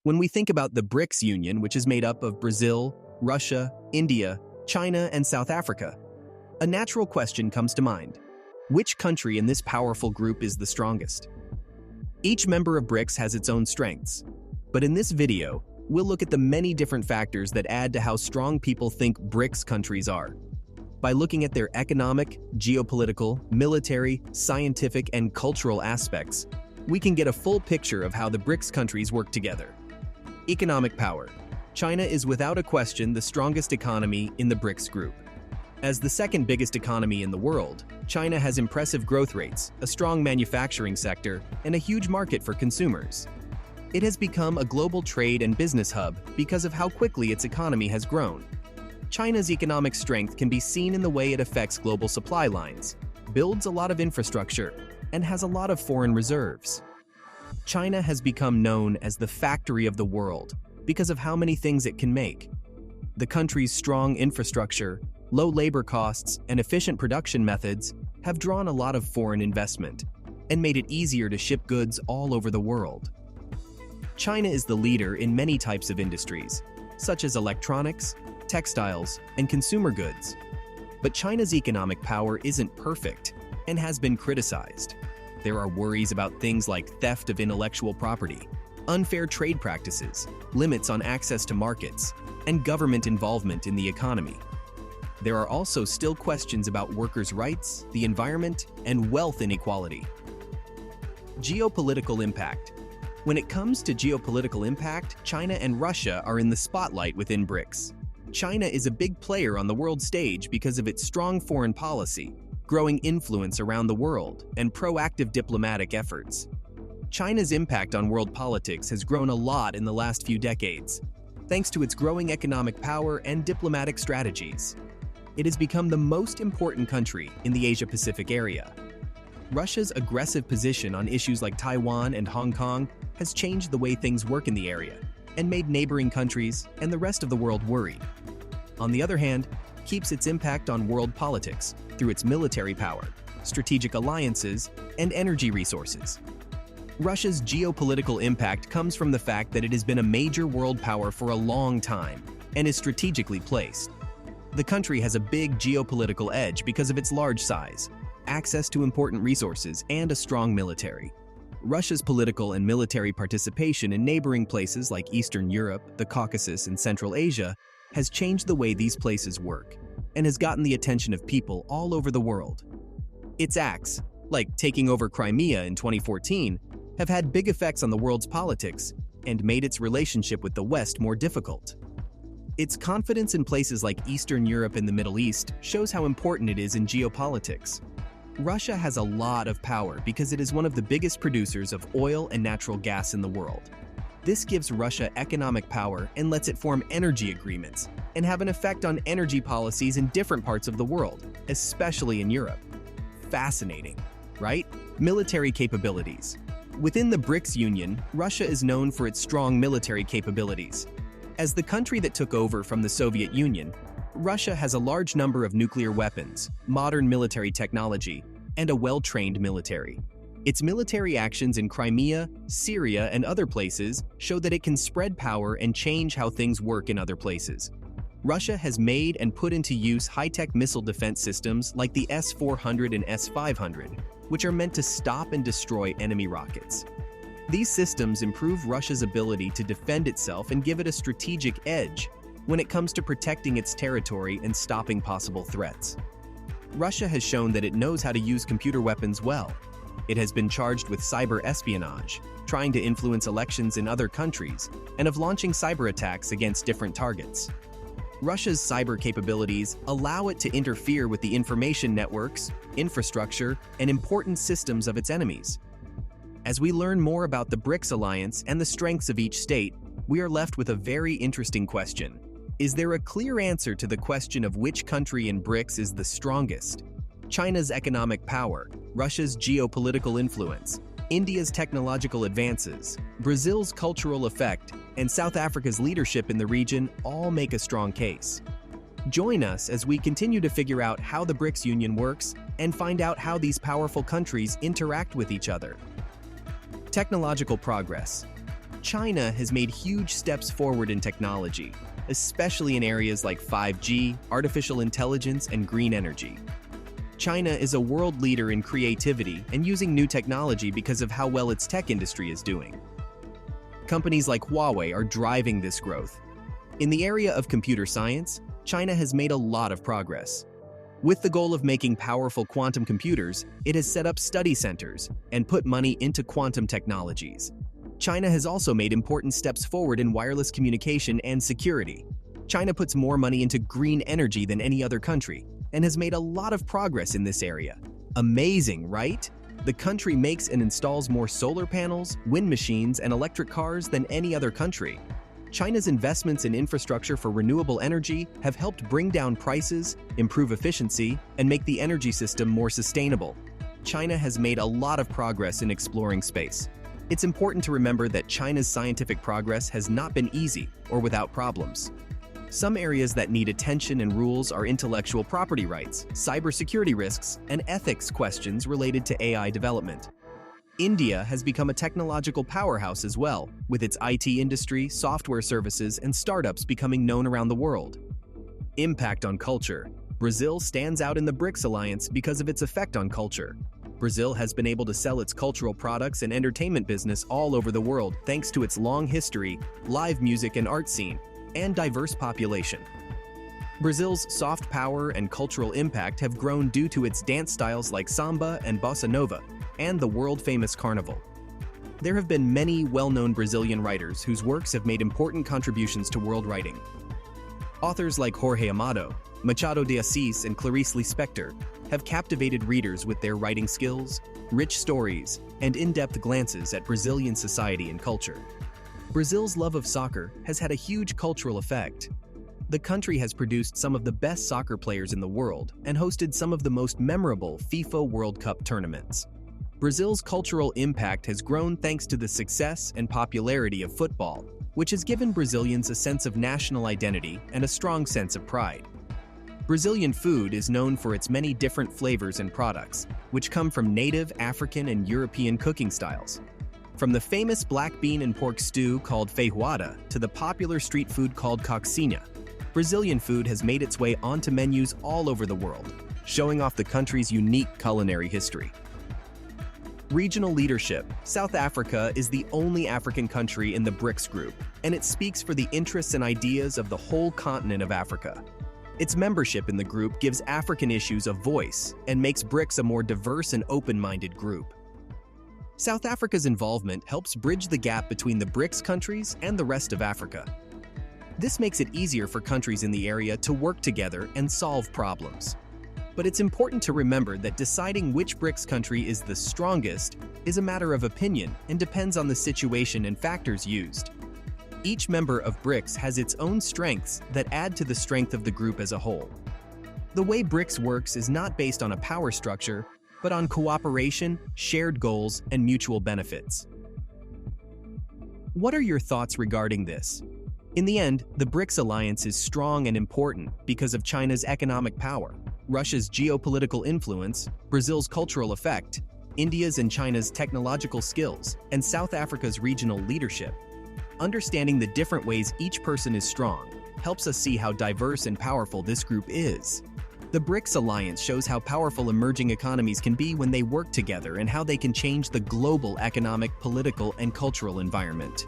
When we think about the BRICS Union, which is made up of Brazil, Russia, India, China, and South Africa, a natural question comes to mind. Which country in this powerful group is the strongest? Each member of BRICS has its own strengths, but in this video, we'll look at the many different factors that add to how strong people think BRICS countries are. By looking at their economic, geopolitical, military, scientific, and cultural aspects, we can get a full picture of how the BRICS countries work together. Economic power. China is without a question the strongest economy in the BRICS group. As the second biggest economy in the world, China has impressive growth rates, a strong manufacturing sector, and a huge market for consumers. It has become a global trade and business hub because of how quickly its economy has grown. China's economic strength can be seen in the way it affects global supply lines, builds a lot of infrastructure, and has a lot of foreign reserves. China has become known as the factory of the world because of how many things it can make. The country's strong infrastructure, low labor costs, and efficient production methods have drawn a lot of foreign investment and made it easier to ship goods all over the world. China is the leader in many types of industries, such as electronics, textiles, and consumer goods. But China's economic power isn't perfect and has been criticized. There are worries about things like theft of intellectual property, unfair trade practices, limits on access to markets, and government involvement in the economy. There are also still questions about workers' rights, the environment, and wealth inequality. Geopolitical impact. When it comes to geopolitical impact, China and Russia are in the spotlight within BRICS. China is a big player on the world stage because of its strong foreign policy, growing influence around the world, and proactive diplomatic efforts. China's impact on world politics has grown a lot in the last few decades, thanks to its growing economic power and diplomatic strategies. It has become the most important country in the Asia-Pacific area. Russia's aggressive position on issues like Taiwan and Hong Kong has changed the way things work in the area and made neighboring countries and the rest of the world worried. On the other hand, keeps its impact on world politics through its military power, strategic alliances, and energy resources. Russia's geopolitical impact comes from the fact that it has been a major world power for a long time and is strategically placed. The country has a big geopolitical edge because of its large size, access to important resources, and a strong military. Russia's political and military participation in neighboring places like Eastern Europe, the Caucasus, and Central Asia has changed the way these places work and has gotten the attention of people all over the world. Its acts, like taking over Crimea in 2014, have had big effects on the world's politics and made its relationship with the West more difficult. Its confidence in places like Eastern Europe and the Middle East shows how important it is in geopolitics. Russia has a lot of power because it is one of the biggest producers of oil and natural gas in the world. This gives Russia economic power and lets it form energy agreements and have an effect on energy policies in different parts of the world, especially in Europe. Fascinating, right? Military capabilities. Within the BRICS Union, Russia is known for its strong military capabilities. As the country that took over from the Soviet Union, Russia has a large number of nuclear weapons, modern military technology, and a well-trained military. Its military actions in Crimea, Syria, and other places show that it can spread power and change how things work in other places. Russia has made and put into use high-tech missile defense systems like the S-400 and S-500, which are meant to stop and destroy enemy rockets. These systems improve Russia's ability to defend itself and give it a strategic edge when it comes to protecting its territory and stopping possible threats. Russia has shown that it knows how to use computer weapons well. It has been charged with cyber espionage, trying to influence elections in other countries, and of launching cyber attacks against different targets. Russia's cyber capabilities allow it to interfere with the information networks, infrastructure, and important systems of its enemies. As we learn more about the BRICS alliance and the strengths of each state, we are left with a very interesting question. Is there a clear answer to the question of which country in BRICS is the strongest? China's economic power, Russia's geopolitical influence, India's technological advances, Brazil's cultural effect, and South Africa's leadership in the region all make a strong case. Join us as we continue to figure out how the BRICS Union works and find out how these powerful countries interact with each other. Technological progress. China has made huge steps forward in technology, especially in areas like 5G, artificial intelligence, and green energy. China is a world leader in creativity and using new technology because of how well its tech industry is doing. Companies like Huawei are driving this growth. In the area of computer science, China has made a lot of progress. With the goal of making powerful quantum computers, it has set up study centers and put money into quantum technologies. China has also made important steps forward in wireless communication and security. China puts more money into green energy than any other country and has made a lot of progress in this area. Amazing, right? The country makes and installs more solar panels, wind machines, and electric cars than any other country. China's investments in infrastructure for renewable energy have helped bring down prices, improve efficiency, and make the energy system more sustainable. China has made a lot of progress in exploring space. It's important to remember that China's scientific progress has not been easy or without problems. Some areas that need attention and rules are intellectual property rights, cybersecurity risks, and ethics questions related to AI development. India has become a technological powerhouse as well, with its IT industry, software services, and startups becoming known around the world. Impact on culture. Brazil stands out in the BRICS alliance because of its effect on culture. Brazil has been able to sell its cultural products and entertainment business all over the world thanks to its long history, live music and art scene, and diverse population. Brazil's soft power and cultural impact have grown due to its dance styles like samba and bossa nova, and the world-famous carnival. There have been many well-known Brazilian writers whose works have made important contributions to world writing. Authors like Jorge Amado, Machado de Assis, and Clarice Lispector have captivated readers with their writing skills, rich stories, and in-depth glances at Brazilian society and culture. Brazil's love of soccer has had a huge cultural effect. The country has produced some of the best soccer players in the world and hosted some of the most memorable FIFA World Cup tournaments. Brazil's cultural impact has grown thanks to the success and popularity of football, which has given Brazilians a sense of national identity and a strong sense of pride. Brazilian food is known for its many different flavors and products, which come from native African and European cooking styles. From the famous black bean and pork stew called feijoada to the popular street food called coxinha, Brazilian food has made its way onto menus all over the world, showing off the country's unique culinary history. Regional leadership. South Africa is the only African country in the BRICS group, and it speaks for the interests and ideas of the whole continent of Africa. Its membership in the group gives African issues a voice and makes BRICS a more diverse and open-minded group. South Africa's involvement helps bridge the gap between the BRICS countries and the rest of Africa. This makes it easier for countries in the area to work together and solve problems. But it's important to remember that deciding which BRICS country is the strongest is a matter of opinion and depends on the situation and factors used. Each member of BRICS has its own strengths that add to the strength of the group as a whole. The way BRICS works is not based on a power structure, but on cooperation, shared goals, and mutual benefits. What are your thoughts regarding this? In the end, the BRICS alliance is strong and important because of China's economic power, Russia's geopolitical influence, Brazil's cultural effect, India's and China's technological skills, and South Africa's regional leadership. Understanding the different ways each person is strong helps us see how diverse and powerful this group is. The BRICS alliance shows how powerful emerging economies can be when they work together and how they can change the global economic, political, and cultural environment.